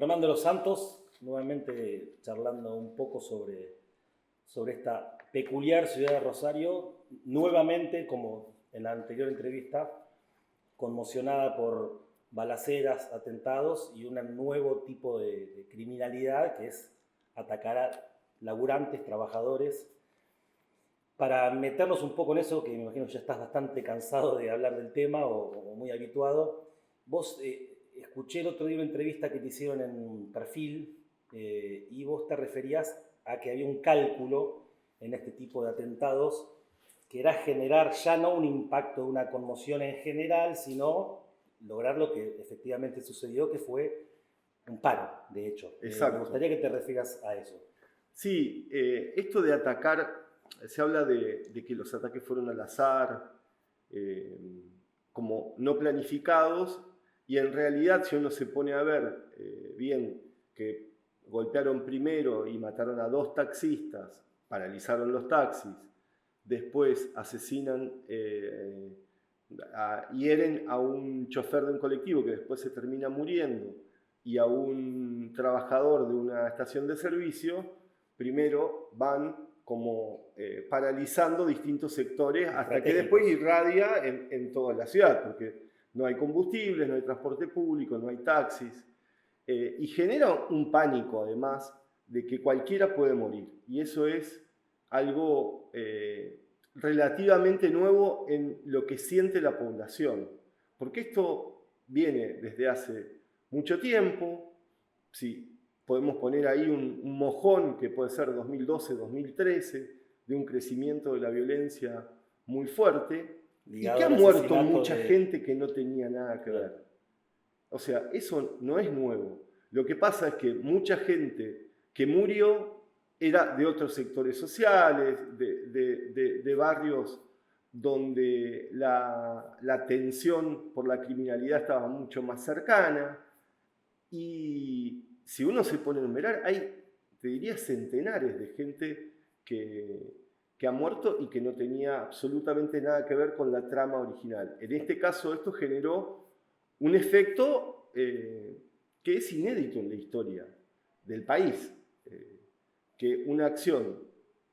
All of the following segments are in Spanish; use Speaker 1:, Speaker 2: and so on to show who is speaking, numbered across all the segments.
Speaker 1: Germán de los Santos, nuevamente charlando un poco sobre esta peculiar ciudad de Rosario, nuevamente, como en la anterior entrevista, conmocionada por balaceras, atentados y un nuevo tipo de criminalidad que es atacar a laburantes, trabajadores. Para meternos un poco en eso, que me imagino que ya estás bastante cansado de hablar del tema o muy habituado, vos escuché el otro día una entrevista que te hicieron en Perfil y vos te referías a que había un cálculo en este tipo de atentados que era generar ya no un impacto, una conmoción en general, sino lograr lo que efectivamente sucedió, que fue un paro, de hecho. Me gustaría que te refieras a eso.
Speaker 2: Sí, esto de atacar, se habla de que los ataques fueron al azar, como no planificados, y en realidad si uno se pone a ver bien que golpearon primero y mataron a 2 taxistas, paralizaron los taxis, después asesinan, hieren a un chofer de un colectivo que después se termina muriendo, y a un trabajador de una estación de servicio, primero van como paralizando distintos sectores hasta que después irradia en toda la ciudad, porque no hay combustibles, no hay transporte público, no hay taxis, y genera un pánico además de que cualquiera puede morir, y eso es algo relativamente nuevo en lo que siente la población, porque esto viene desde hace mucho tiempo. Sí, podemos poner ahí un mojón que puede ser 2012-2013, de un crecimiento de la violencia muy fuerte, y que ha muerto mucha gente que no tenía nada que ver. O sea, eso no es nuevo. Lo que pasa es que mucha gente que murió era de otros sectores sociales, de barrios donde la tensión por la criminalidad estaba mucho más cercana. Y si uno se pone a enumerar, hay, te diría, centenares de gente que ha muerto y que no tenía absolutamente nada que ver con la trama original. En este caso, esto generó un efecto que es inédito en la historia del país, que una acción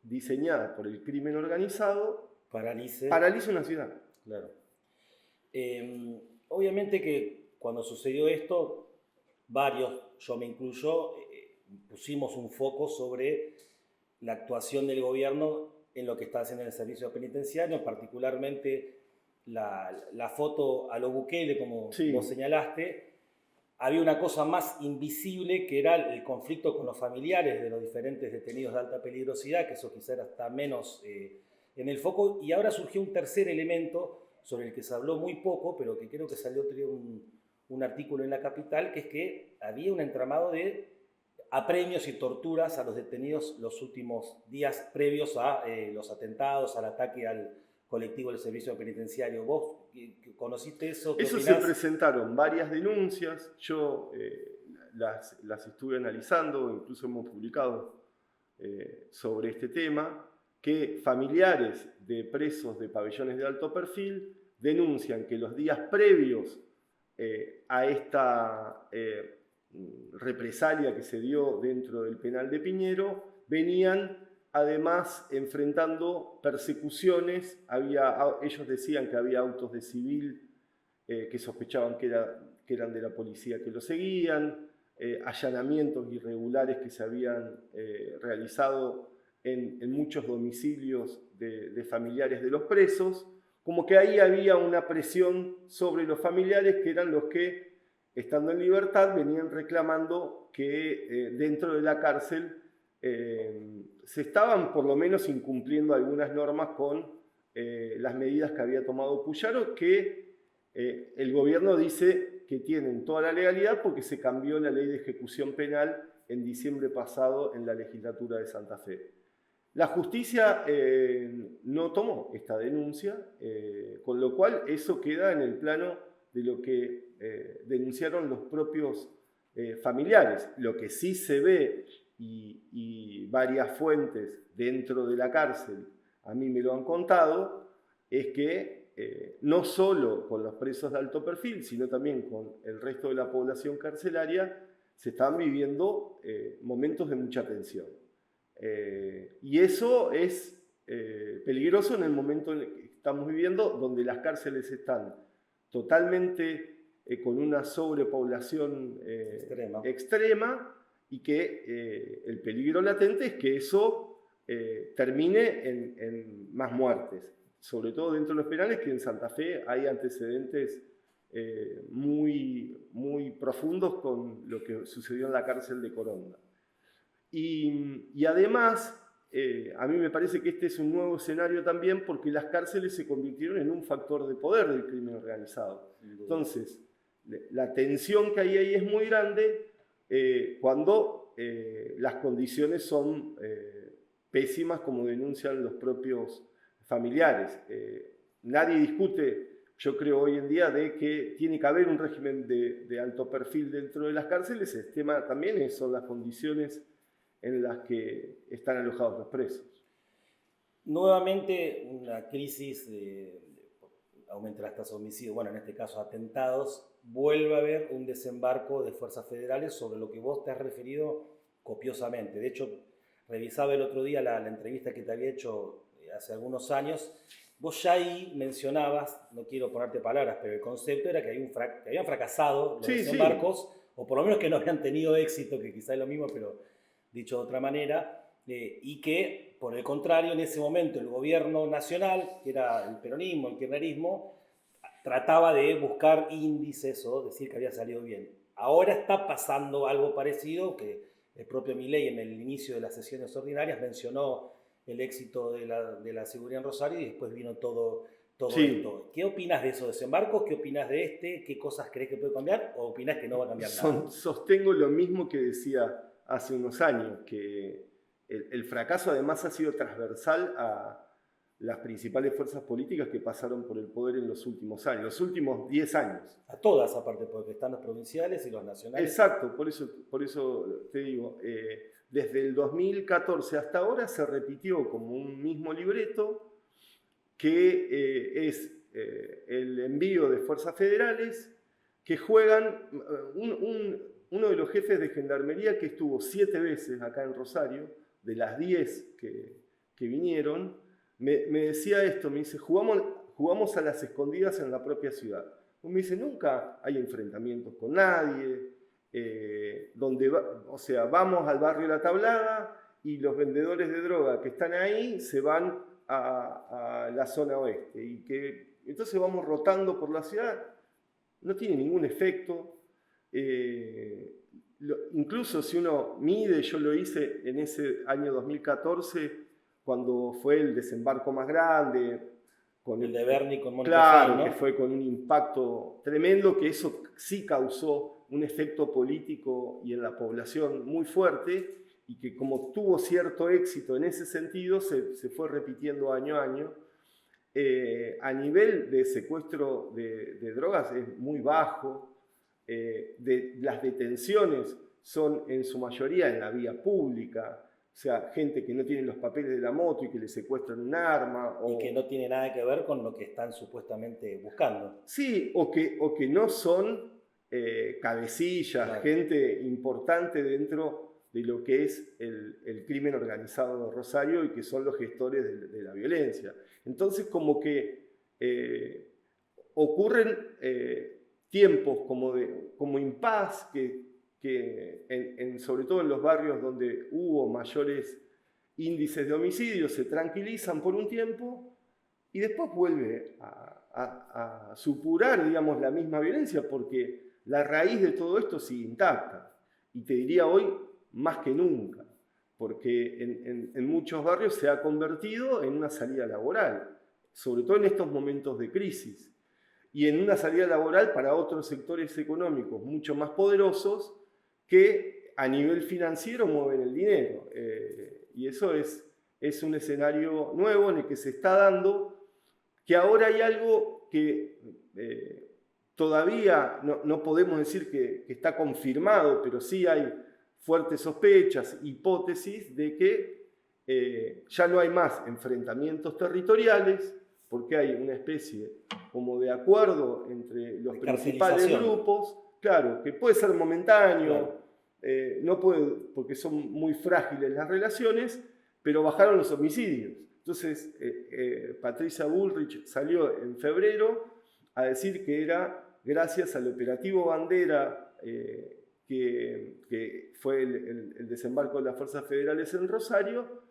Speaker 2: diseñada por el crimen organizado paralice una ciudad.
Speaker 1: Claro. Obviamente que cuando sucedió esto, varios, yo me incluyo, pusimos un foco sobre la actuación del gobierno en lo que está haciendo en el servicio penitenciario, particularmente la foto a lo Bukele, como sí, vos señalaste. Había una cosa más invisible que era el conflicto con los familiares de los diferentes detenidos de alta peligrosidad, que eso quizá está menos en el foco, y ahora surgió un tercer elemento sobre el que se habló muy poco, pero que creo que salió un artículo en La Capital, que es que había un entramado de apremios y torturas a los detenidos los últimos días previos a los atentados, al ataque al colectivo del servicio penitenciario. ¿Vos conociste eso?
Speaker 2: Eso se presentaron varias denuncias, yo las estuve analizando, incluso hemos publicado sobre este tema, que familiares de presos de pabellones de alto perfil denuncian que los días previos a esta represalia que se dio dentro del penal de Piñero, venían además enfrentando persecuciones. Ellos decían que había autos de civil que sospechaban que eran de la policía que lo seguían, allanamientos irregulares que se habían realizado en muchos domicilios de familiares de los presos, como que ahí había una presión sobre los familiares que eran los que, estando en libertad, venían reclamando que dentro de la cárcel se estaban por lo menos incumpliendo algunas normas con las medidas que había tomado Puyaro, que el gobierno dice que tienen toda la legalidad porque se cambió la ley de ejecución penal en diciembre pasado en la legislatura de Santa Fe. La justicia no tomó esta denuncia, con lo cual eso queda en el plano de lo que denunciaron los propios familiares. Lo que sí se ve, y varias fuentes dentro de la cárcel a mí me lo han contado, es que no solo con los presos de alto perfil, sino también con el resto de la población carcelaria, se estaban viviendo momentos de mucha tensión. Y eso es peligroso en el momento en el que estamos viviendo, donde las cárceles están totalmente con una sobrepoblación extrema y que el peligro latente es que eso termine en más muertes, sobre todo dentro de los penales, que en Santa Fe hay antecedentes muy profundos con lo que sucedió en la cárcel de Coronda. Y además, a mí me parece que este es un nuevo escenario también, porque las cárceles se convirtieron en un factor de poder del crimen organizado. Entonces, la tensión que hay ahí es muy grande cuando las condiciones son pésimas, como denuncian los propios familiares. Nadie discute, yo creo hoy en día, de que tiene que haber un régimen de alto perfil dentro de las cárceles. El tema también son las condiciones en las que están alojados los presos.
Speaker 1: Nuevamente una crisis de aumento de las tasas de homicidio, bueno, en este caso atentados, vuelve a haber un desembarco de fuerzas federales sobre lo que vos te has referido copiosamente. De hecho, revisaba el otro día la entrevista que te había hecho hace algunos años. Vos ya ahí mencionabas, no quiero ponerte palabras, pero el concepto era que habían fracasado los desembarcos, o por lo menos que no habían tenido éxito, que quizá es lo mismo, pero dicho de otra manera, y que, por el contrario, en ese momento el gobierno nacional, que era el peronismo, el kirchnerismo, trataba de buscar índices o decir que había salido bien. Ahora está pasando algo parecido, que el propio Milei en el inicio de las sesiones ordinarias mencionó el éxito de la seguridad en Rosario y después vino todo esto. ¿Qué opinas de esos desembarcos? ¿Qué opinas de este? ¿Qué cosas crees que puede cambiar? ¿O opinas que no va a cambiar nada?
Speaker 2: Sostengo lo mismo que decía hace unos años, que el fracaso además ha sido transversal a las principales fuerzas políticas que pasaron por el poder en los últimos años, los últimos 10 años.
Speaker 1: A todas, aparte, porque están los provinciales y los nacionales.
Speaker 2: Exacto, por eso te digo, desde el 2014 hasta ahora se repitió como un mismo libreto, que es el envío de fuerzas federales que juegan. Uno de los jefes de gendarmería, que estuvo 7 veces acá en Rosario, de las 10 que vinieron, me decía esto, me dice, jugamos a las escondidas en la propia ciudad. Me dice, nunca hay enfrentamientos con nadie, vamos al barrio La Tablada y los vendedores de droga que están ahí se van a la zona oeste. Y que entonces vamos rotando por la ciudad, no tiene ningún efecto. Incluso si uno mide, yo lo hice en ese año 2014, cuando fue el desembarco más grande, con
Speaker 1: el de Berni con Mónica
Speaker 2: claro,
Speaker 1: Fay, ¿no?
Speaker 2: Que fue con un impacto tremendo, que eso sí causó un efecto político y en la población muy fuerte, y que como tuvo cierto éxito en ese sentido, se fue repitiendo año a año. A nivel de secuestro de drogas es muy bajo. Las detenciones son en su mayoría en la vía pública, o sea, gente que no tiene los papeles de la moto y que le secuestran un arma.
Speaker 1: Y que no tiene nada que ver con lo que están supuestamente buscando.
Speaker 2: Sí, o que no son cabecillas, claro, gente importante dentro de lo que es el crimen organizado de Rosario y que son los gestores de la violencia. Entonces, como que ocurren tiempos como impas que sobre todo en los barrios donde hubo mayores índices de homicidios se tranquilizan por un tiempo y después vuelve a supurar, digamos, la misma violencia, porque la raíz de todo esto sigue intacta. Y te diría hoy más que nunca, porque en muchos barrios se ha convertido en una salida laboral, sobre todo en estos momentos de crisis, y en una salida laboral para otros sectores económicos mucho más poderosos que a nivel financiero mueven el dinero. Y eso es un escenario nuevo en el que se está dando, que ahora hay algo que todavía no podemos decir que está confirmado, pero sí hay fuertes sospechas, hipótesis de que ya no hay más enfrentamientos territoriales, porque hay una especie como de acuerdo entre los principales grupos, claro, que puede ser momentáneo, claro, no puede, porque son muy frágiles las relaciones, pero bajaron los homicidios. Entonces, Patricia Bullrich salió en febrero a decir que era gracias al operativo Bandera, que fue el desembarco de las fuerzas federales en Rosario,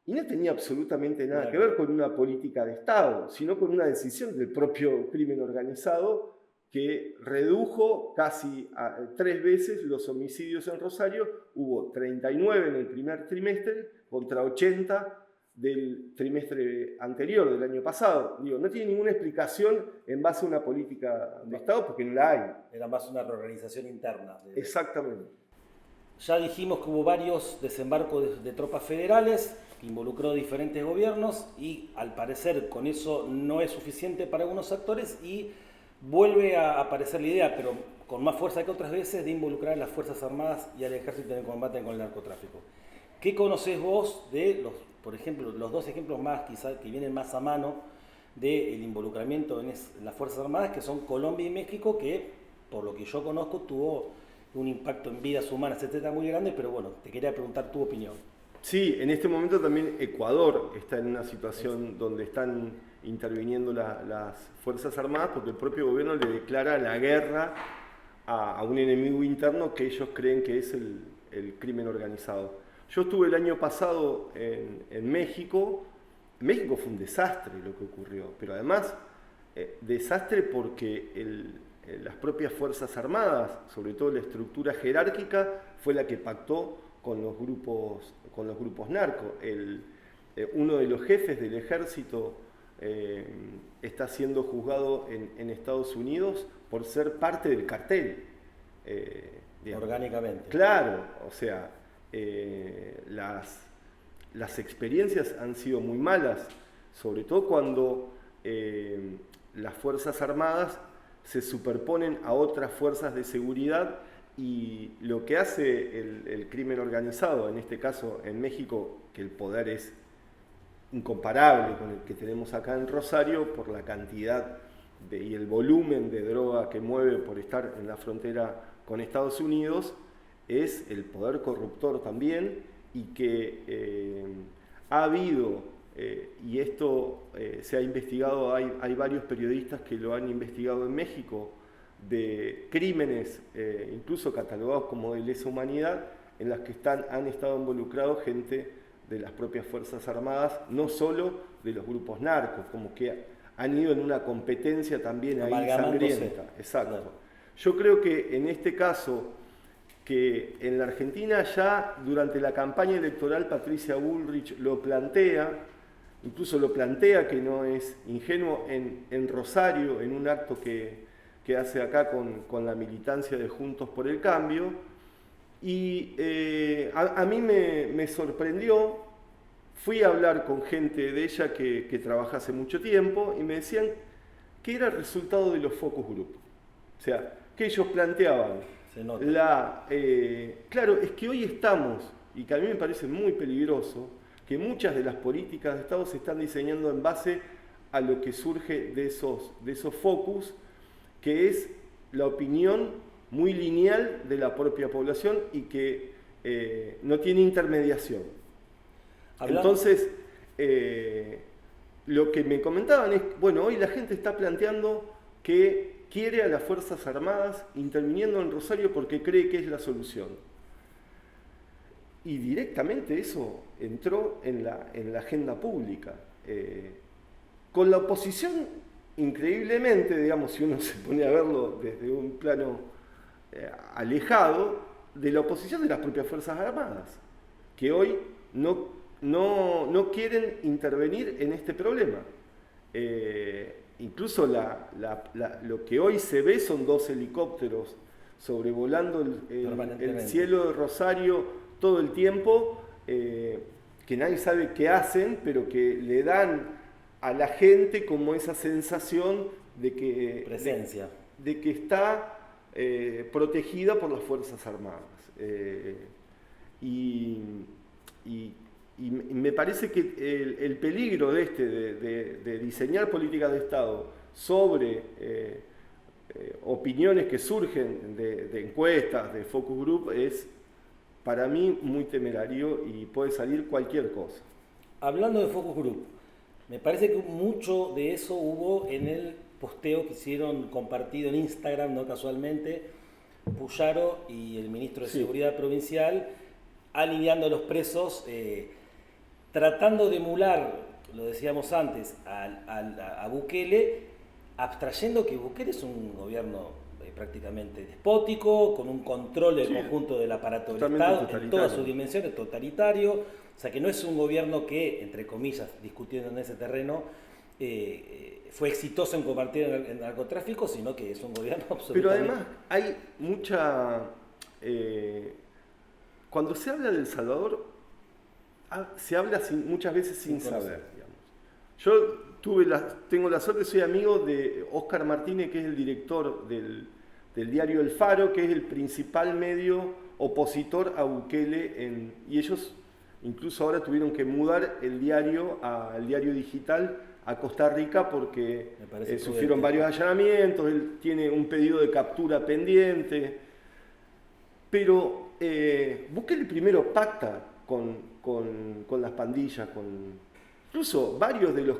Speaker 2: y no tenía absolutamente nada que ver con una política de Estado, sino con una decisión del propio crimen organizado que redujo casi a 3 veces los homicidios en Rosario. Hubo 39 en el primer trimestre contra 80 del trimestre anterior, del año pasado. Digo, no tiene ninguna explicación en base a una política de Estado porque no la hay.
Speaker 1: Era más una reorganización interna.
Speaker 2: Exactamente.
Speaker 1: Ya dijimos que hubo varios desembarcos de tropas federales, que involucró diferentes gobiernos y al parecer con eso no es suficiente para algunos actores y vuelve a aparecer la idea, pero con más fuerza que otras veces, de involucrar a las Fuerzas Armadas y al Ejército en el combate con el narcotráfico. ¿Qué conocés vos de, por ejemplo, los 2 ejemplos más quizás que vienen más a mano del involucramiento en las Fuerzas Armadas, que son Colombia y México, que por lo que yo conozco tuvo un impacto en vidas humanas, etcétera, muy grande, pero bueno, te quería preguntar tu opinión.
Speaker 2: Sí, en este momento también Ecuador está en una situación donde están interviniendo las Fuerzas Armadas porque el propio gobierno le declara la guerra a un enemigo interno que ellos creen que es el crimen organizado. Yo estuve el año pasado en México. México fue un desastre lo que ocurrió, pero además desastre porque las propias Fuerzas Armadas, sobre todo la estructura jerárquica, fue la que pactó con los grupos narcos. Uno de los jefes del ejército está siendo juzgado en Estados Unidos por ser parte del cartel.
Speaker 1: Orgánicamente.
Speaker 2: Claro, o sea, las experiencias han sido muy malas, sobre todo cuando las Fuerzas Armadas se superponen a otras fuerzas de seguridad y lo que hace el crimen organizado, en este caso en México, que el poder es incomparable con el que tenemos acá en Rosario por la cantidad y el volumen de droga que mueve por estar en la frontera con Estados Unidos, es el poder corruptor también, y que ha habido, y esto se ha investigado, hay varios periodistas que lo han investigado en México, de crímenes incluso catalogados como de lesa humanidad, en las que han estado involucrados gente de las propias Fuerzas Armadas, no solo de los grupos narcos, como que han ido en una competencia también ahí sangrienta. Exacto. Claro. Yo creo que en este caso, que en la Argentina ya durante la campaña electoral Patricia Bullrich lo plantea, incluso lo plantea, que no es ingenuo, en Rosario, en un acto que hace acá con la militancia de Juntos por el Cambio, y a mí me sorprendió. Fui a hablar con gente de ella que trabaja hace mucho tiempo y me decían que era el resultado de los focus group. O sea, que ellos planteaban claro, es que hoy estamos, y que a mí me parece muy peligroso, que muchas de las políticas de Estado se están diseñando en base a lo que surge de esos focus, que es la opinión muy lineal de la propia población y que no tiene intermediación. Entonces, lo que me comentaban es, bueno, hoy la gente está planteando que quiere a las Fuerzas Armadas interviniendo en Rosario porque cree que es la solución. Y directamente eso entró en la agenda pública. Con la oposición, increíblemente, digamos, si uno se pone a verlo desde un plano alejado, de la oposición de las propias Fuerzas Armadas, que hoy no quieren intervenir en este problema. Incluso lo que hoy se ve son 2 helicópteros sobrevolando el cielo de Rosario todo el tiempo, que nadie sabe qué hacen, pero que le dan a la gente como esa sensación de que,
Speaker 1: presencia.
Speaker 2: de que está protegida por las Fuerzas Armadas. Y me parece que el peligro de diseñar políticas de Estado sobre opiniones que surgen de encuestas, de focus group, es para mí muy temerario y puede salir cualquier cosa.
Speaker 1: Hablando de focus group, me parece que mucho de eso hubo en el posteo que hicieron compartido en Instagram, no casualmente, Puyaro y el ministro de Seguridad Provincial, alineando a los presos, tratando de emular, lo decíamos antes, a Bukele, abstrayendo que Bukele es un gobierno prácticamente despótico, con un control del conjunto del aparato del Estado, en todas sus dimensiones, totalitario, o sea que no es un gobierno que, entre comillas, discutiendo en ese terreno, fue exitoso en combatir el narcotráfico, sino que es un gobierno absolutamente...
Speaker 2: Pero además hay mucha... cuando se habla de El Salvador, se habla muchas veces sin saber, digamos. Yo tengo la suerte, soy amigo de Óscar Martínez, que es el director del diario El Faro, que es el principal medio opositor a Bukele, y ellos incluso ahora tuvieron que mudar el diario al diario digital a Costa Rica porque sufrieron varios allanamientos, él tiene un pedido de captura pendiente, pero Bukele primero pacta con las pandillas, incluso varios de los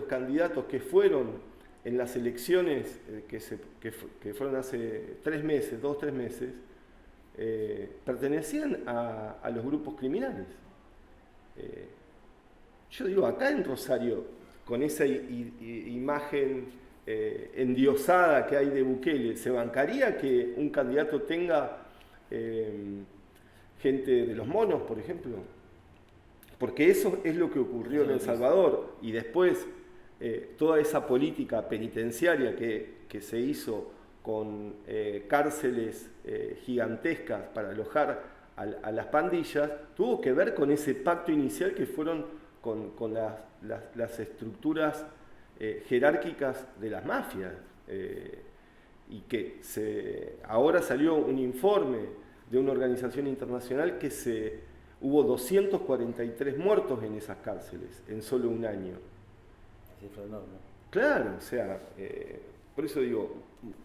Speaker 2: candidatos que fueron en las elecciones que fueron hace 3 meses, 2-3 meses, pertenecían a los grupos criminales. Yo digo, acá en Rosario, con esa imagen endiosada que hay de Bukele, ¿se bancaría que un candidato tenga gente de los monos, por ejemplo? Porque eso es lo que ocurrió en El Salvador, y después toda esa política penitenciaria que se hizo con cárceles gigantescas para alojar a las pandillas, tuvo que ver con ese pacto inicial que fueron con las estructuras jerárquicas de las mafias, y que ahora salió un informe de una organización internacional que hubo 243 muertos en esas cárceles en solo un año.
Speaker 1: Cifra enorme.
Speaker 2: Claro, o sea, por eso digo,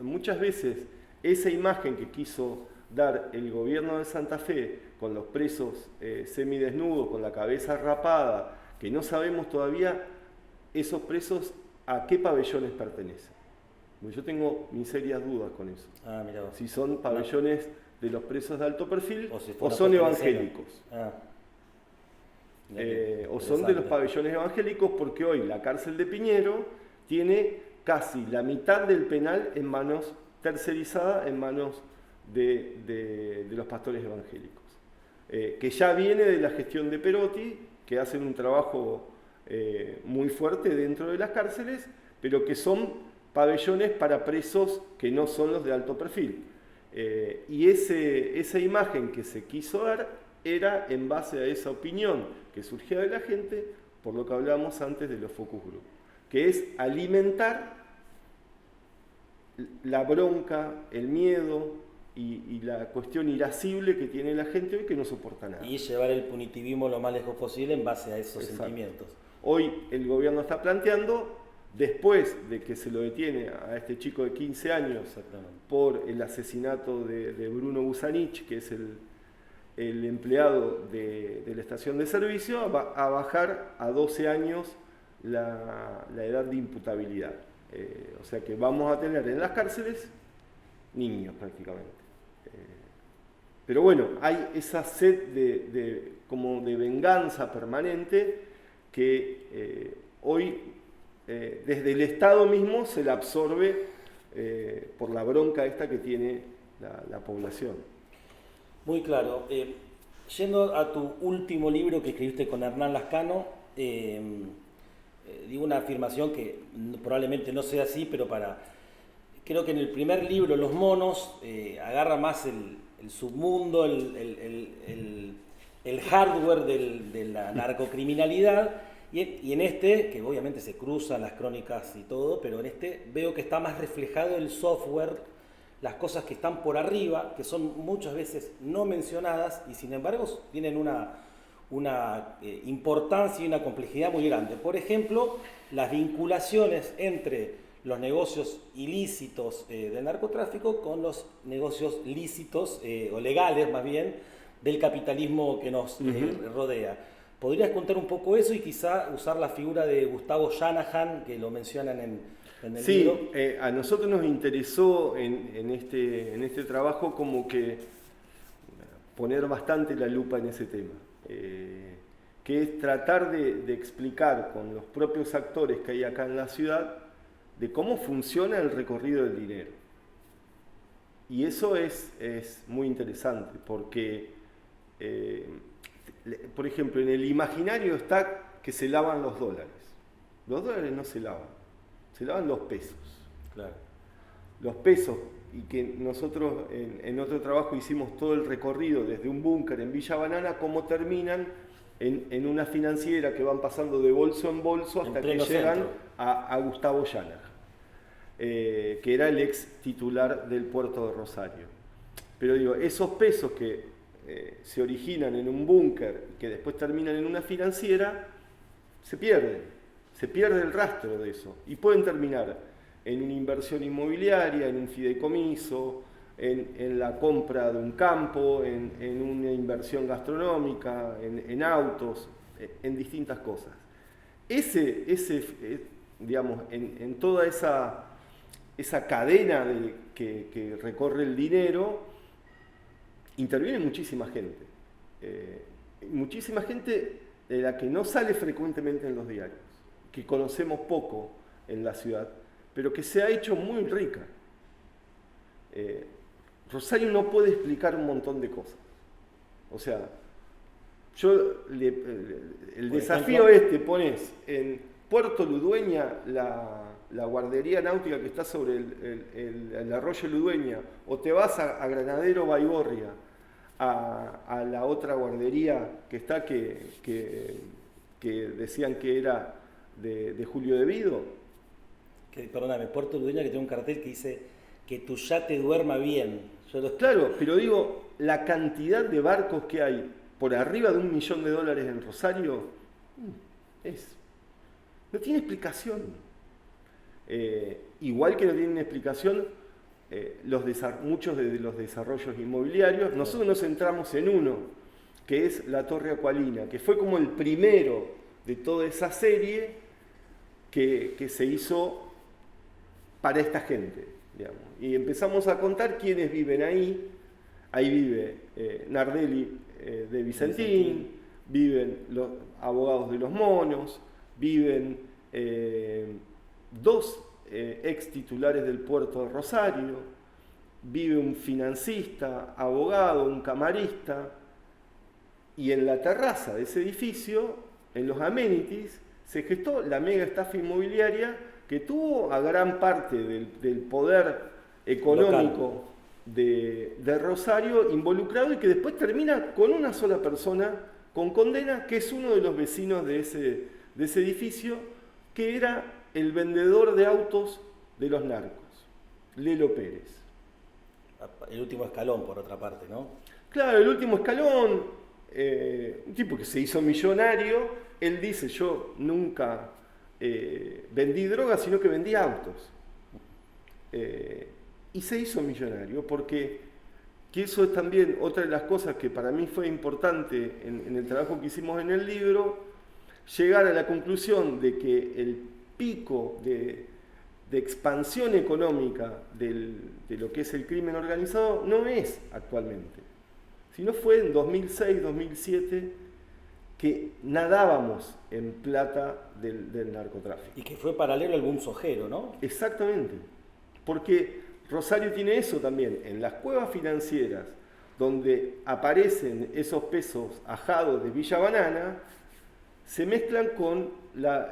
Speaker 2: muchas veces esa imagen que quiso dar el gobierno de Santa Fe con los presos semidesnudos, con la cabeza rapada, que no sabemos todavía esos presos a qué pabellones pertenecen. Yo tengo mis serias dudas con eso.
Speaker 1: Mirá vos.
Speaker 2: Si son pabellones de los presos de alto perfil o son evangélicos. O son de los pabellones evangélicos, porque hoy la cárcel de Piñero tiene casi la mitad del penal en manos tercerizada, en manos de los pastores evangélicos, que ya viene de la gestión de Perotti, que hacen un trabajo muy fuerte dentro de las cárceles, pero que son pabellones para presos que no son los de alto perfil. Y esa imagen que se quiso dar era en base a esa opinión que surgía de la gente, por lo que hablábamos antes de los focus group, que es alimentar la bronca, el miedo y la cuestión irascible que tiene la gente hoy, que no soporta nada.
Speaker 1: Y llevar el punitivismo lo más lejos posible en base a esos sentimientos.
Speaker 2: Hoy el gobierno está planteando, después de que se lo detiene a este chico de 15 años por el asesinato de Bruno Busanich, que es el empleado de la estación de servicio, a bajar a 12 años la edad de imputabilidad. O sea que vamos a tener en las cárceles niños prácticamente. Pero bueno, hay esa sed como de venganza permanente que hoy desde el Estado mismo se la absorbe por la bronca esta que tiene la población.
Speaker 1: Muy claro. Yendo a tu último libro que escribiste con Hernán Lascano, digo una afirmación que probablemente no sea así, pero creo que en el primer libro, Los monos, agarra más el submundo, el hardware de la narcocriminalidad, y en este, que obviamente se cruzan las crónicas y todo, pero en este veo que está más reflejado el software, las cosas que están por arriba, que son muchas veces no mencionadas y sin embargo tienen una importancia y una complejidad muy grande. Por ejemplo, las vinculaciones entre los negocios ilícitos del narcotráfico con los negocios lícitos o legales más bien del capitalismo que nos rodea. ¿Podrías contar un poco eso y quizá usar la figura de Gustavo Shanahan, que lo mencionan en el libro?
Speaker 2: Sí, a nosotros nos interesó en este trabajo como que poner bastante la lupa en ese tema, que es tratar de explicar con los propios actores que hay acá en la ciudad de cómo funciona el recorrido del dinero. Y eso es muy interesante porque, por ejemplo, en el imaginario está que se lavan los dólares. Los dólares no se lavan los pesos.
Speaker 1: Claro.
Speaker 2: Los pesos, y que nosotros en otro trabajo hicimos todo el recorrido desde un búnker en Villa Banana, cómo terminan en una financiera que van pasando de bolso en bolso hasta que llegan a Gustavo Shanahan, que era el ex titular del puerto de Rosario. Pero digo, esos pesos que se originan en un búnker y que después terminan en una financiera, se pierde el rastro de eso y pueden terminar en una inversión inmobiliaria, en un fideicomiso, en la compra de un campo, en una inversión gastronómica, en autos, en distintas cosas. Digamos, en toda esa cadena que recorre el dinero, interviene muchísima gente. Muchísima gente de la que no sale frecuentemente en los diarios, que conocemos poco en la ciudad, pero que se ha hecho muy rica. Rosario no puede explicar un montón de cosas. O sea, el desafío pones en Puerto Ludueña la guardería náutica que está sobre el arroyo Ludueña, o te vas a Granadero Baigorria, a la otra guardería que está, que decían que era de Julio De Vido.
Speaker 1: Perdóname, Puerto Ludueña, que tiene un cartel que dice que tu yate duerma bien.
Speaker 2: Claro, pero digo, la cantidad de barcos que hay por arriba de $1 millón en Rosario no tiene explicación. Igual que no tienen explicación muchos de los desarrollos inmobiliarios. Nosotros nos centramos en uno, que es la Torre Acualina, que fue como el primero de toda esa serie que se hizo para esta gente, digamos. Y empezamos a contar quiénes viven ahí. Ahí vive Nardelli de Vicentín, viven los abogados de los monos, viven dos ex titulares del puerto de Rosario, vive un financista, abogado, un camarista, y en la terraza de ese edificio, en los amenities, se gestó la mega estafa inmobiliaria que tuvo a gran parte del poder económico de Rosario involucrado y que después termina con una sola persona con condena, que es uno de los vecinos de ese edificio, que era el vendedor de autos de los narcos, Lelo Pérez.
Speaker 1: El último escalón, por otra parte, ¿no?
Speaker 2: Claro, el último escalón, un tipo que se hizo millonario. Él dice, yo nunca vendí drogas, sino que vendí autos. Y se hizo millonario porque que eso es también otra de las cosas que para mí fue importante en el trabajo que hicimos en el libro, llegar a la conclusión de que el pico de expansión económica de lo que es el crimen organizado no es actualmente, sino fue en 2006, 2007 que nadábamos en plata del narcotráfico.
Speaker 1: Y que fue paralelo al boom sojero, ¿no?
Speaker 2: Exactamente, porque Rosario tiene eso también, en las cuevas financieras, donde aparecen esos pesos ajados de Villa Banana, se mezclan con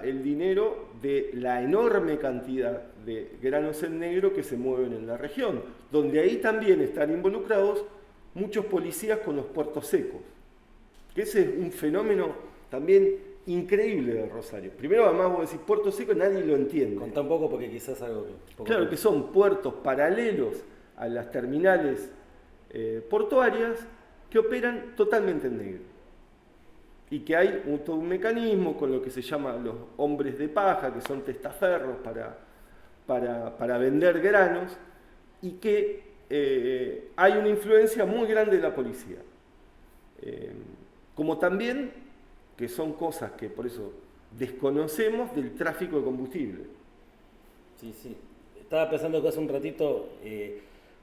Speaker 2: el dinero de la enorme cantidad de granos en negro que se mueven en la región, donde ahí también están involucrados muchos policías con los puertos secos, que ese es un fenómeno también increíble de Rosario. Primero, además, vos decís puerto seco, nadie lo entiende.
Speaker 1: Contá un poco porque quizás algo que...
Speaker 2: Claro, que son puertos paralelos a las terminales portuarias que operan totalmente en negro. Y que hay todo un mecanismo con lo que se llama los hombres de paja, que son testaferros para vender granos y que hay una influencia muy grande de la policía. Como también, que son cosas que por eso desconocemos, del tráfico de combustible.
Speaker 1: Sí, sí. Estaba pensando que hace un ratito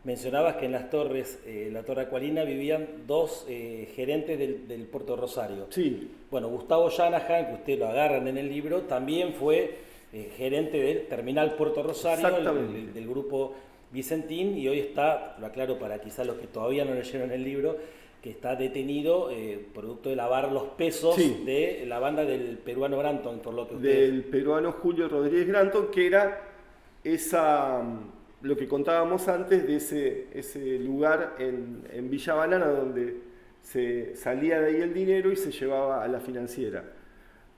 Speaker 1: mencionabas que en las torres, la Torre Acuarina, vivían dos gerentes del Puerto de Rosario.
Speaker 2: Sí.
Speaker 1: Bueno, Gustavo Shanahan, que usted lo agarran en el libro, también fue gerente del Terminal Puerto Rosario, del grupo Vicentín, y hoy está, lo aclaro para quizás los que todavía no leyeron el libro, que está detenido producto de lavar los pesos de la banda del peruano Granton, por lo que usted...
Speaker 2: Del peruano Julio Rodríguez Granton, que era lo que contábamos antes de ese lugar en Villa Banana, donde se salía de ahí el dinero y se llevaba a la financiera.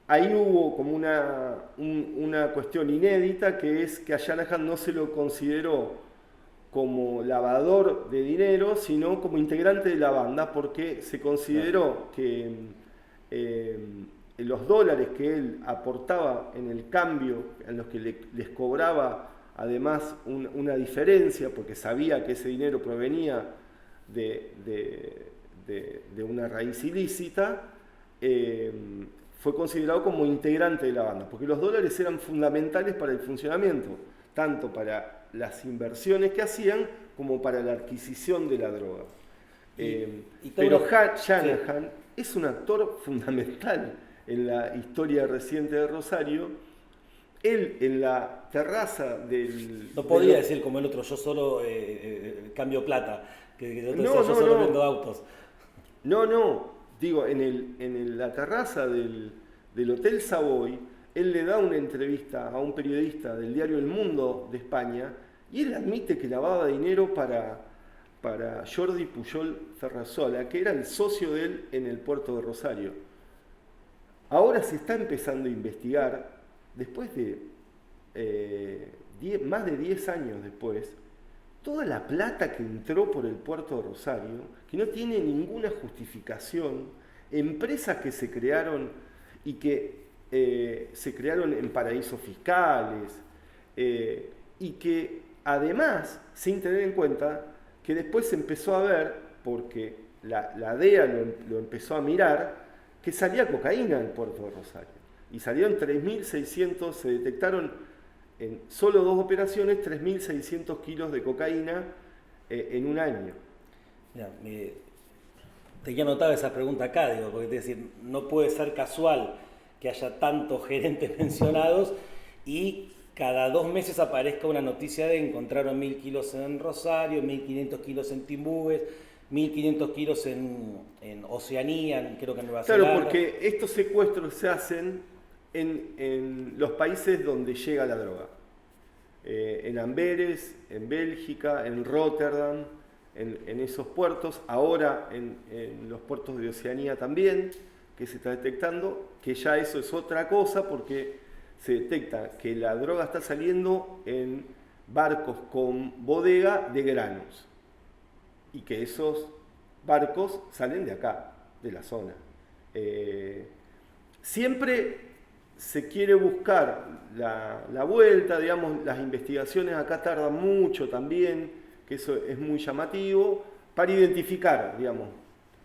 Speaker 2: Ahí hubo como una cuestión inédita, que es que a Shanahan no se lo consideró como lavador de dinero, sino como integrante de la banda, porque se consideró que los dólares que él aportaba en el cambio, en los que les cobraba además una diferencia, porque sabía que ese dinero provenía de una raíz ilícita, fue considerado como integrante de la banda, porque los dólares eran fundamentales para el funcionamiento, tanto para las inversiones que hacían como para la adquisición de la droga. Pero Shanahan es un actor fundamental en la historia reciente de Rosario. Él en la terraza del...
Speaker 1: No podía decir como el otro, yo solo cambio plata, que el otro yo solo vendo autos.
Speaker 2: No, digo, en la terraza del Hotel Savoy, él le da una entrevista a un periodista del diario El Mundo de España y él admite que lavaba dinero para Jordi Pujol Ferrasola, que era el socio de él en el puerto de Rosario. Ahora se está empezando a investigar, después de más de 10 años después, toda la plata que entró por el puerto de Rosario, que no tiene ninguna justificación, empresas que se crearon y que se crearon en paraísos fiscales y que además, sin tener en cuenta que después se empezó a ver, porque la DEA lo empezó a mirar, que salía cocaína del puerto de Rosario. Y salieron 3.600, se detectaron en solo 2 operaciones 3.600 kilos de cocaína en un año.
Speaker 1: Mira, tenía anotada esa pregunta acá, digo, porque es decir, no puede ser casual que haya tantos gerentes mencionados y cada 2 meses aparezca una noticia de encontraron 1.000 kilos en Rosario, 1.500 kilos en Timbúes, 1.500 kilos en Oceanía, creo que en Nueva Zelanda.
Speaker 2: Claro, porque estos secuestros se hacen en los países donde llega la droga. En Amberes, en Bélgica, en Rotterdam, en esos puertos, ahora en los puertos de Oceanía también, que se está detectando, que ya eso es otra cosa porque se detecta que la droga está saliendo en barcos con bodega de granos y que esos barcos salen de acá, de la zona. Siempre se quiere buscar la vuelta, digamos, las investigaciones acá tardan mucho también, que eso es muy llamativo, para identificar, digamos,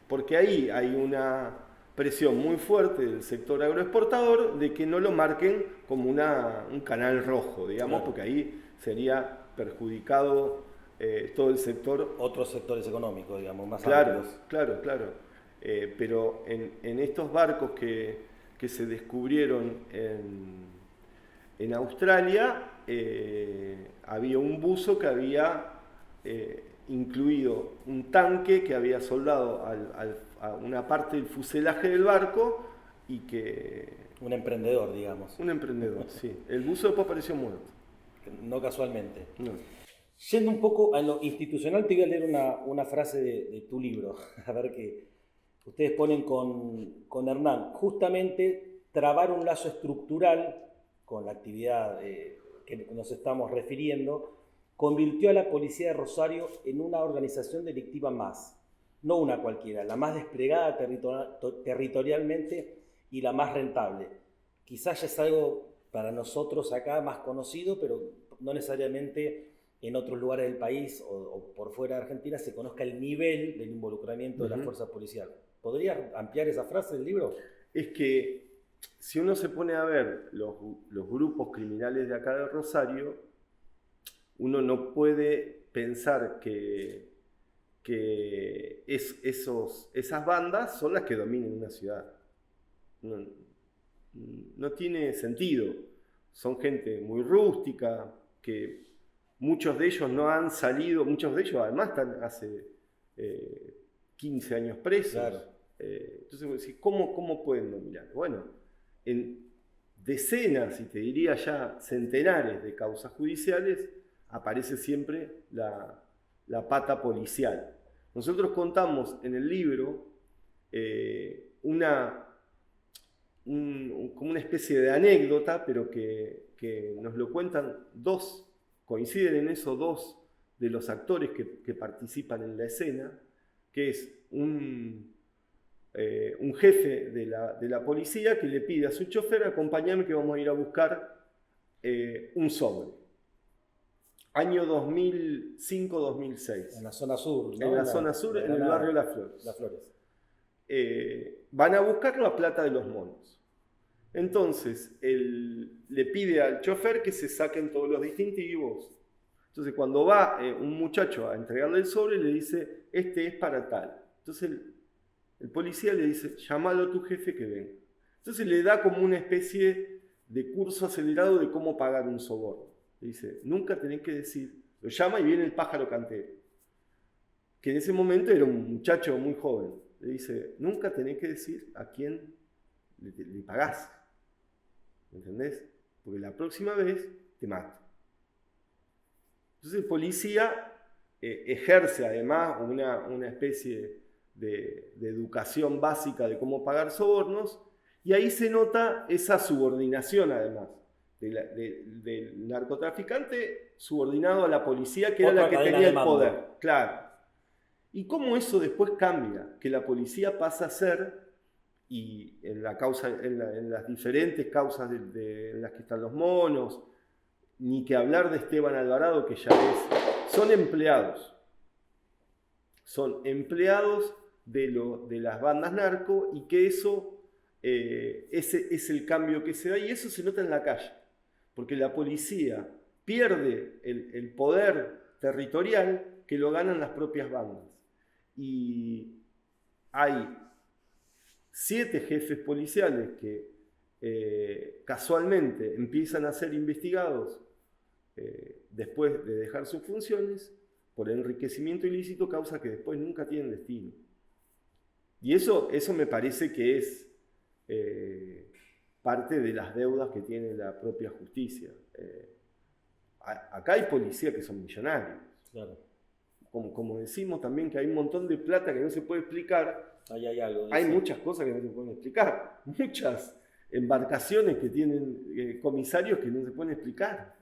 Speaker 2: porque ahí hay una presión muy fuerte del sector agroexportador de que no lo marquen como un canal rojo, digamos, claro, porque ahí sería perjudicado todo el sector.
Speaker 1: Otros sectores económicos, digamos, más
Speaker 2: claro,
Speaker 1: amplios.
Speaker 2: Claro. Pero en estos barcos que se descubrieron en Australia, había un buzo que había incluido un tanque que había soldado a una parte del fuselaje del barco y que...
Speaker 1: Un emprendedor, digamos.
Speaker 2: Un emprendedor, sí. El buzo después apareció muerto.
Speaker 1: No casualmente.
Speaker 2: No.
Speaker 1: Yendo un poco a lo institucional, te voy a leer una frase de tu libro, a ver qué ustedes ponen con Hernán. Justamente trabar un lazo estructural con la actividad que nos estamos refiriendo convirtió a la policía de Rosario en una organización delictiva más, no una cualquiera, la más desplegada territorialmente y la más rentable. Quizás ya es algo para nosotros acá más conocido, pero no necesariamente en otros lugares del país o por fuera de Argentina se conozca el nivel del involucramiento de la fuerza policial. ¿Podría ampliar esa frase del libro?
Speaker 2: Es que si uno se pone a ver los grupos criminales de acá de Rosario, uno no puede pensar que esas bandas son las que dominan una ciudad. No tiene sentido. Son gente muy rústica, que muchos de ellos no han salido, muchos de ellos además están hace 15 años presos.
Speaker 1: Claro.
Speaker 2: Entonces vos decís, ¿cómo pueden dominar? Bueno, en decenas, y te diría ya centenares de causas judiciales, aparece siempre la pata policial. Nosotros contamos en el libro como una especie de anécdota, pero que nos lo cuentan coinciden en eso dos de los actores que participan en la escena, que es un jefe de la policía que le pide a su chofer: acompáñame que vamos a ir a buscar un sobre. Año 2005-2006.
Speaker 1: En la zona sur, ¿no?
Speaker 2: En la zona sur, en el barrio Las Flores.
Speaker 1: Las Flores.
Speaker 2: Van a buscar la plata de los monos. Entonces, él le pide al chofer que se saquen todos los distintivos. Entonces, cuando va un muchacho a entregarle el sobre, le dice: este es para tal. Entonces, el policía le dice: llámalo a tu jefe que venga. Entonces, le da como una especie de curso acelerado de cómo pagar un soborno. Le dice: nunca tenés que decir. Lo llama y viene el pájaro cantero, que en ese momento era un muchacho muy joven. Le dice: nunca tenés que decir a quién le pagás. ¿Entendés? Porque la próxima vez te mato. Entonces el policía ejerce además una especie de educación básica de cómo pagar sobornos, y ahí se nota esa subordinación además del narcotraficante subordinado a la policía, que era la que tenía el poder. Claro. Y cómo eso después cambia, que la policía pasa a ser, y en las diferentes causas en las que están los monos, ni que hablar de Esteban Alvarado, que ya son empleados de las bandas narco, y que ese es el cambio que se da, y eso se nota en la calle, porque la policía pierde el poder territorial que lo ganan las propias bandas. Y hay 7 jefes policiales que casualmente empiezan a ser investigados después de dejar sus funciones por enriquecimiento ilícito, causa que después nunca tienen destino. Y eso me parece que es parte de las deudas que tiene la propia justicia. Acá hay policías que son millonarios.
Speaker 1: Claro.
Speaker 2: Como decimos también, que hay un montón de plata que no se puede explicar. Hay muchas cosas que no se pueden explicar. Muchas embarcaciones que tienen comisarios que no se pueden explicar.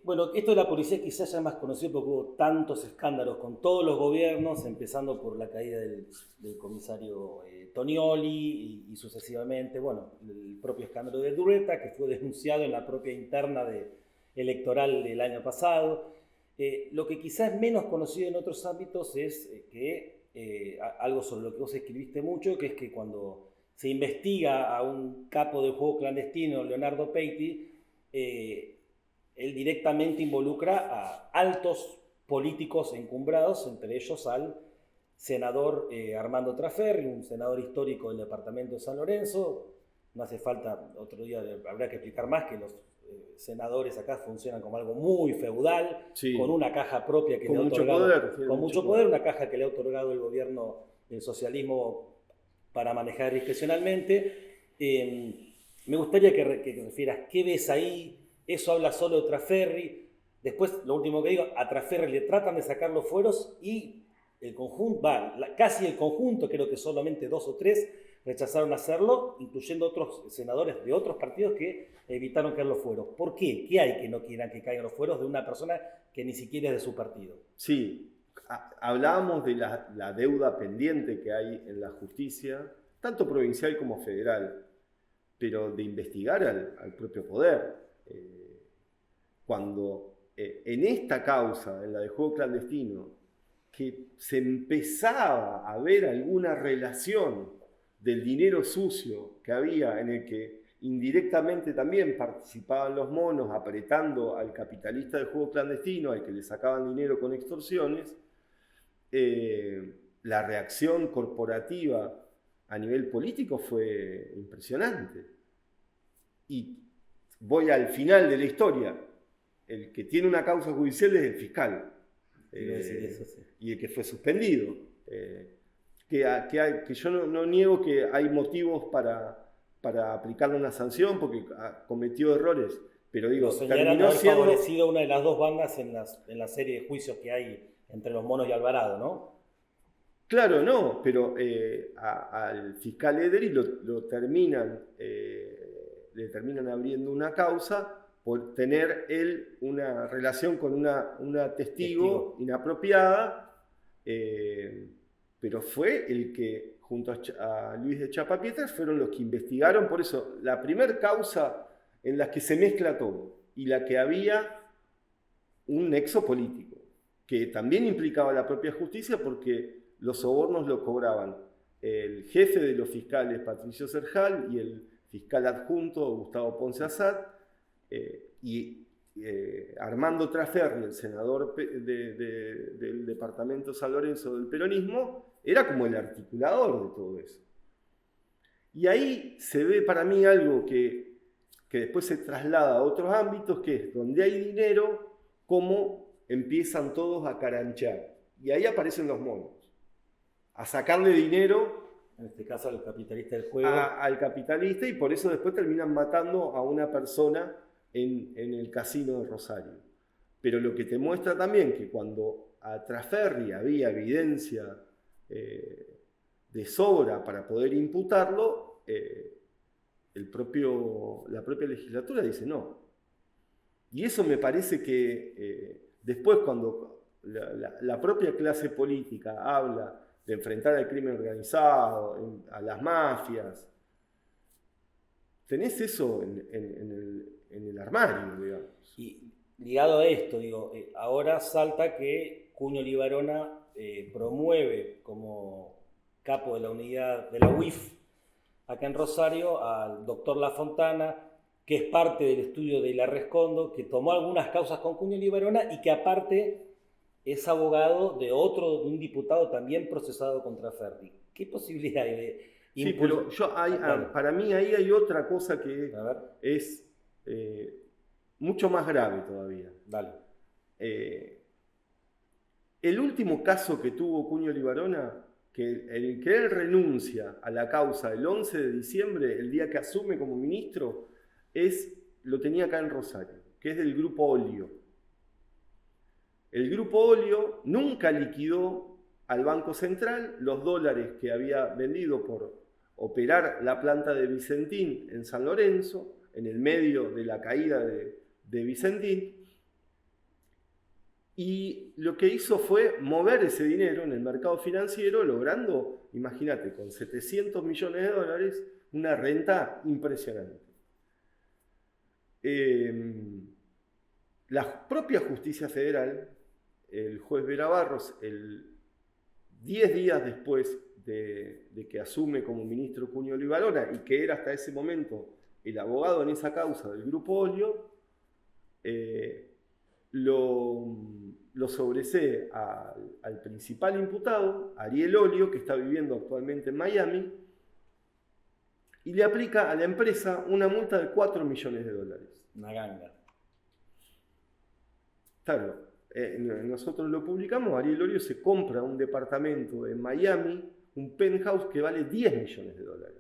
Speaker 1: Bueno, esto de la policía quizás ya más conocido porque hubo tantos escándalos con todos los gobiernos, empezando por la caída del comisario Tonioli y sucesivamente, bueno, el propio escándalo de Durreta, que fue denunciado en la propia interna electoral del año pasado. Lo que quizás es menos conocido en otros ámbitos es algo sobre lo que vos escribiste mucho, que es que cuando se investiga a un capo de juego clandestino, Leonardo Peiti, él directamente involucra a altos políticos encumbrados, entre ellos al senador Armando Traferri, un senador histórico del departamento de San Lorenzo. No hace falta, otro día habrá que explicar más que los senadores acá funcionan como algo muy feudal, sí, con una caja propia que le ha otorgado, con mucho poder, una caja que le ha otorgado el gobierno del socialismo para manejar discrecionalmente. Me gustaría que refieras qué ves ahí. Eso habla solo de Traferri. Después, lo último que digo, a Traferri le tratan de sacar los fueros y el conjunto, casi el conjunto, creo que solamente 2 o 3 rechazaron hacerlo, incluyendo otros senadores de otros partidos que evitaron caer los fueros. ¿Por qué? ¿Qué hay que no quieran que caigan los fueros de una persona que ni siquiera es de su partido?
Speaker 2: Sí, hablábamos de la deuda pendiente que hay en la justicia, tanto provincial como federal, pero de investigar al propio poder. cuando en esta causa, en la de juego clandestino, que se empezaba a ver alguna relación del dinero sucio que había, en el que indirectamente también participaban los monos apretando al capitalista del juego clandestino, al que le sacaban dinero con extorsiones, la reacción corporativa a nivel político fue impresionante. Y voy al final de la historia. El que tiene una causa judicial es el fiscal. Y el que fue suspendido. Que yo no niego que hay motivos para aplicarle una sanción porque cometió errores. Pero digo,
Speaker 1: terminó siendo favorecido una de las dos bandas en la serie de juicios que hay entre los monos y Alvarado, ¿no?
Speaker 2: Claro, no, pero al fiscal Ederi le terminan abriendo una causa por tener él una relación con una testigo inapropiada, pero fue el que, junto a Luis de Chapapietras, fueron los que investigaron. Por eso, la primera causa en la que se mezcla todo y la que había un nexo político, que también implicaba la propia justicia porque los sobornos lo cobraban el jefe de los fiscales, Patricio Serjal, y el fiscal adjunto, Gustavo Ponce Assad, y Armando Traferri, el senador del departamento San Lorenzo del peronismo, era como el articulador de todo eso. Y ahí se ve para mí algo que después se traslada a otros ámbitos, que es donde hay dinero, cómo empiezan todos a caranchear. Y ahí aparecen los monos, a sacarle dinero,
Speaker 1: en este caso al capitalista del juego,
Speaker 2: al capitalista, y por eso después terminan matando a una persona en el casino de Rosario. Pero lo que te muestra también que cuando a Traferri había evidencia de sobra para poder imputarlo, la propia legislatura dice no. Y eso me parece que después, cuando la propia clase política habla de enfrentar al crimen organizado, a las mafias, tenés eso en el armario, digamos.
Speaker 1: Y ligado a esto, digo, ahora salta que Cuño Libarona promueve como capo de la unidad de la UIF acá en Rosario al doctor La Fontana, que es parte del estudio de Larrescondo, que tomó algunas causas con Cuño Libarona y que aparte es abogado de un diputado también procesado contra Ferri. ¿Qué posibilidad hay de
Speaker 2: Sí, pero para mí ahí hay otra cosa que es mucho más grave todavía.
Speaker 1: Dale.
Speaker 2: El último caso que tuvo Cuño Libarona, el que él renuncia a la causa el 11 de diciembre, el día que asume como ministro, lo tenía acá en Rosario, que es del Grupo Olio. El Grupo Olio nunca liquidó al Banco Central los dólares que había vendido por operar la planta de Vicentín en San Lorenzo, en el medio de la caída de Vicentín, y lo que hizo fue mover ese dinero en el mercado financiero, logrando, imagínate, con 700 millones de dólares, una renta impresionante. La propia justicia federal, el juez Vera Barros, 10 días después de que asume como ministro Cuño Libarona, y que era hasta ese momento el abogado en esa causa del Grupo Olio, lo sobresee al principal imputado, Ariel Olio, que está viviendo actualmente en Miami, y le aplica a la empresa una multa de 4 millones de dólares.
Speaker 1: Una ganga.
Speaker 2: Claro, nosotros lo publicamos. Ariel Olio se compra un departamento en Miami, un penthouse que vale 10 millones de dólares.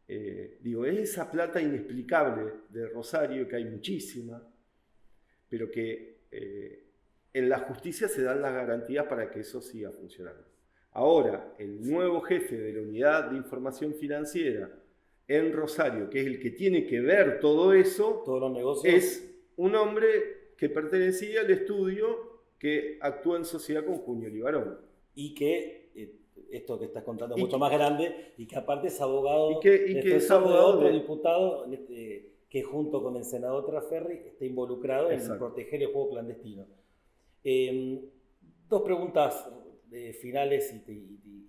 Speaker 2: Es esa plata inexplicable de Rosario, que hay muchísima, pero que en la justicia se dan las garantías para que eso siga funcionando. Ahora, el nuevo jefe de la Unidad de Información Financiera en Rosario, que es el que tiene que ver todo eso,
Speaker 1: todos los negocios,
Speaker 2: es un hombre que pertenecía al estudio que actúa en sociedad con Cuño Libarona.
Speaker 1: Y que esto que estás contando es mucho más grande, y que aparte es abogado,
Speaker 2: y que es abogado
Speaker 1: de otro diputado que junto con el senador Traferri está involucrado en proteger el juego clandestino. Dos preguntas finales y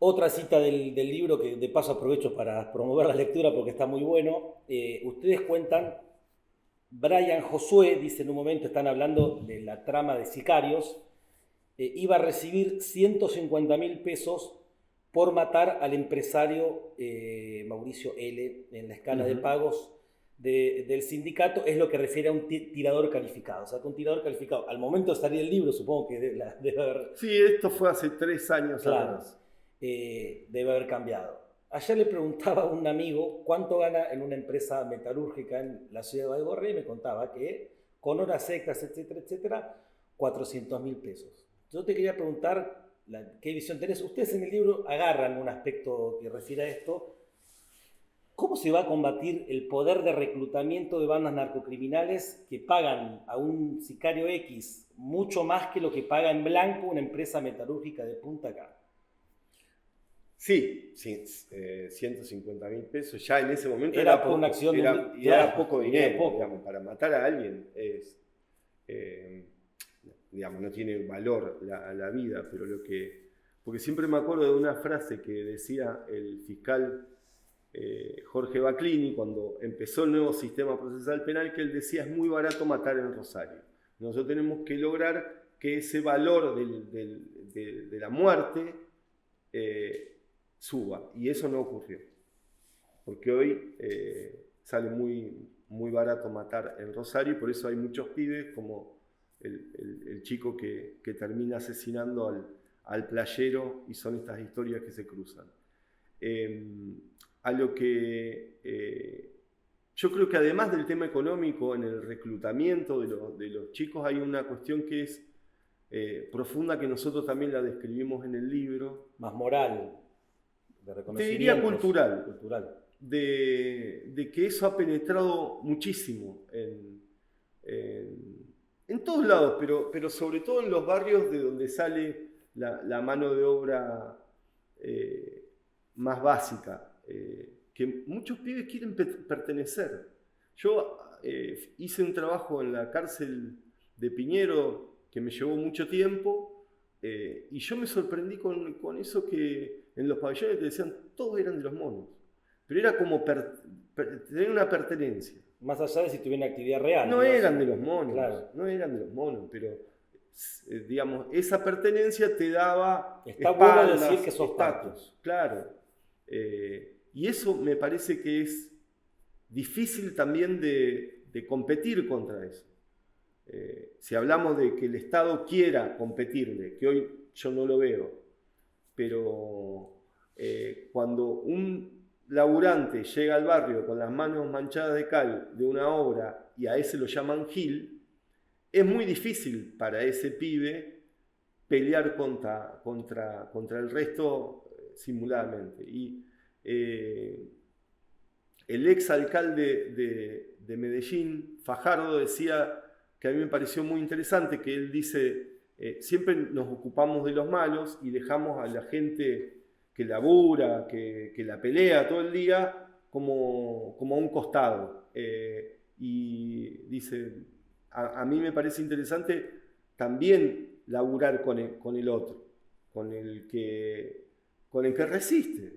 Speaker 1: otra cita del libro que de paso aprovecho para promover la lectura porque está muy bueno. Ustedes cuentan, Brian Josué, dice en un momento, están hablando de la trama de sicarios, iba a recibir 150.000 pesos por matar al empresario Mauricio L. en la escala de pagos del sindicato, es lo que refiere a un tirador calificado. O sea, que un tirador calificado, al momento de salir el libro, supongo que debe haber...
Speaker 2: Sí, esto fue hace 3 años atrás.
Speaker 1: Debe haber cambiado. Ayer le preguntaba a un amigo cuánto gana en una empresa metalúrgica en la ciudad de Baigorria y me contaba que con horas extras, etcétera, etcétera, 400.000 pesos. Yo te quería preguntar, ¿qué visión tenés? Ustedes en el libro agarran un aspecto que refiere a esto. ¿Cómo se va a combatir el poder de reclutamiento de bandas narcocriminales que pagan a un sicario X mucho más que lo que paga en blanco una empresa metalúrgica de Punta Cana?
Speaker 2: Sí, 150.000 pesos ya en ese momento
Speaker 1: era por una acción
Speaker 2: era poco dinero, digamos, para matar a alguien digamos, no tiene valor la vida, pero porque siempre me acuerdo de una frase que decía el fiscal Jorge Baclini cuando empezó el nuevo sistema procesal penal, que él decía: es muy barato matar en Rosario. Nosotros tenemos que lograr que ese valor de la muerte suba, y eso no ocurrió, porque hoy sale muy, muy barato matar en Rosario, y por eso hay muchos pibes como el chico que termina asesinando al playero, y son estas historias que se cruzan. A lo que yo creo que además del tema económico, en el reclutamiento de los chicos hay una cuestión que es profunda, que nosotros también la describimos en el libro.
Speaker 1: Más moral, de
Speaker 2: te diría
Speaker 1: cultural.
Speaker 2: De que eso ha penetrado muchísimo en todos lados, pero sobre todo en los barrios de donde sale la mano de obra más básica, que muchos pibes quieren pertenecer. Yo hice un trabajo en la cárcel de Piñero que me llevó mucho tiempo, y yo me sorprendí con eso, que en los pabellones te decían todos eran de los monos, pero era como tener una pertenencia.
Speaker 1: Más allá de si tuvieran actividad real.
Speaker 2: No eran de los monos,
Speaker 1: claro.
Speaker 2: No eran de los monos, pero digamos, esa pertenencia te daba
Speaker 1: está bueno decir que sos
Speaker 2: estatus, claro. Y eso me parece que es difícil también de competir contra eso. Si hablamos de que el Estado quiera competirle, que hoy yo no lo veo, pero cuando un laburante llega al barrio con las manos manchadas de cal de una obra y a ese lo llaman Gil, es muy difícil para ese pibe pelear contra el resto simuladamente. Y el ex alcalde de Medellín, Fajardo, decía, que a mí me pareció muy interesante, que él dice: siempre nos ocupamos de los malos y dejamos a la gente que labura, que la pelea todo el día, como a un costado. Y dice, a mí me parece interesante también laburar con el otro, con el que resiste,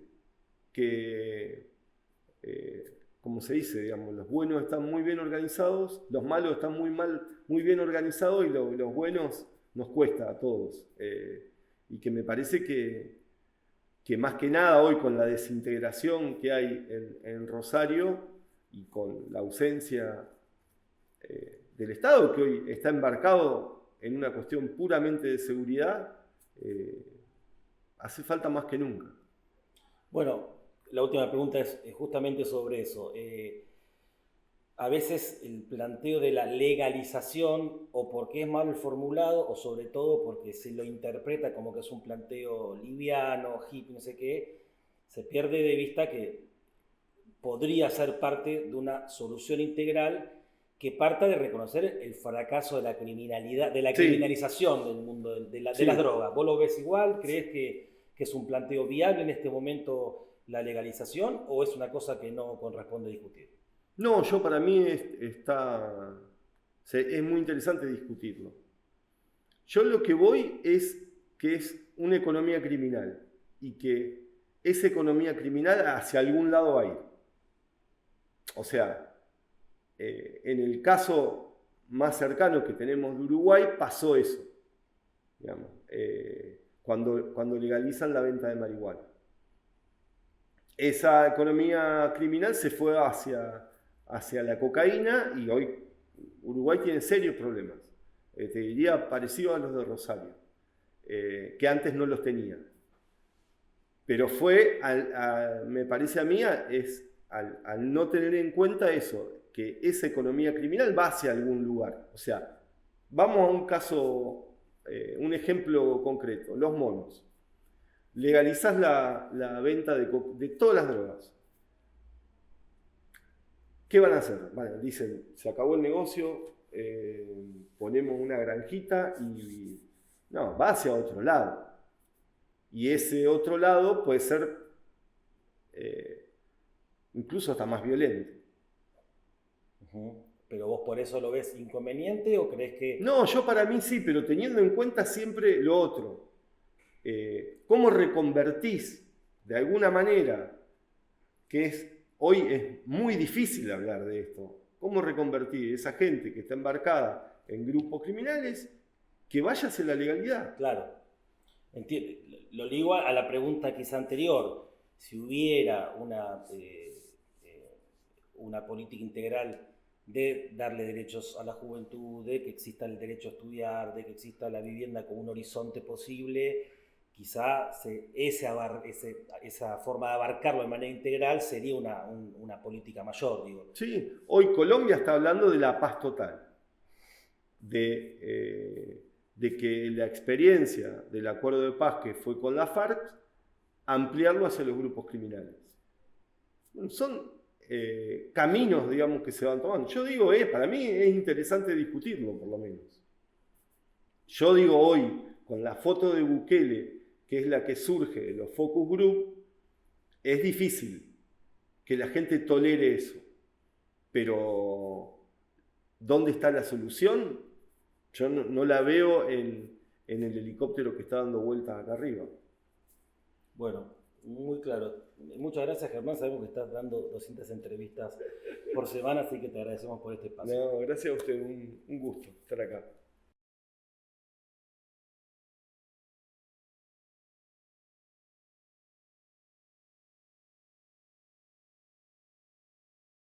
Speaker 2: que, como se dice, digamos, los buenos están muy bien organizados, los malos están muy bien organizados, y los buenos nos cuesta a todos. Y que me parece que más que nada hoy, con la desintegración que hay en Rosario y con la ausencia del Estado, que hoy está embarcado en una cuestión puramente de seguridad, hace falta más que nunca.
Speaker 1: Bueno, la última pregunta es justamente sobre eso. A veces el planteo de la legalización, o porque es mal formulado, o sobre todo porque se lo interpreta como que es un planteo liviano, hippie, no sé qué, se pierde de vista que podría ser parte de una solución integral que parta de reconocer el fracaso de la criminalidad, de la criminalización del mundo de las drogas. ¿Vos lo ves igual? ¿Crees que es un planteo viable en este momento la legalización, o es una cosa que no corresponde discutir?
Speaker 2: No, para mí es muy interesante discutirlo. Yo lo que voy es que es una economía criminal y que esa economía criminal hacia algún lado va a ir. O sea, en el caso más cercano que tenemos de Uruguay pasó eso, digamos, cuando legalizan la venta de marihuana. Esa economía criminal se fue hacia la cocaína y hoy Uruguay tiene serios problemas. Te diría parecido a los de Rosario, que antes no los tenía. Pero me parece a mí, al no tener en cuenta eso, que esa economía criminal va hacia algún lugar. O sea, vamos a un caso, un ejemplo concreto, los monos. Legalizás la venta de todas las drogas. ¿Qué van a hacer? Bueno, dicen, se acabó el negocio, ponemos una granjita y no, va hacia otro lado. Y ese otro lado puede ser incluso hasta más violento.
Speaker 1: ¿Pero vos por eso lo ves inconveniente o crees que...?
Speaker 2: No, yo para mí sí, pero teniendo en cuenta siempre lo otro. ¿Cómo reconvertís de alguna manera, hoy es muy difícil hablar de esto, cómo reconvertir esa gente que está embarcada en grupos criminales que vaya hacia la legalidad?
Speaker 1: Claro, lo ligo a la pregunta quizá anterior. Si hubiera una política integral de darle derechos a la juventud, de que exista el derecho a estudiar, de que exista la vivienda como un horizonte posible, quizá esa forma de abarcarlo de manera integral sería una política mayor, digo.
Speaker 2: Sí, hoy Colombia está hablando de la paz total, de que la experiencia del acuerdo de paz que fue con la FARC, ampliarlo hacia los grupos criminales. Son caminos, digamos, que se van tomando. Yo digo, para mí es interesante discutirlo, por lo menos. Yo digo hoy, con la foto de Bukele, que es la que surge de los focus group, es difícil que la gente tolere eso. Pero, ¿dónde está la solución? Yo no la veo en el helicóptero que está dando vueltas acá arriba.
Speaker 1: Bueno, muy claro. Muchas gracias, Germán. Sabemos que estás dando 200 entrevistas por semana, así que te agradecemos por este espacio.
Speaker 2: No, gracias a usted. Un gusto estar acá.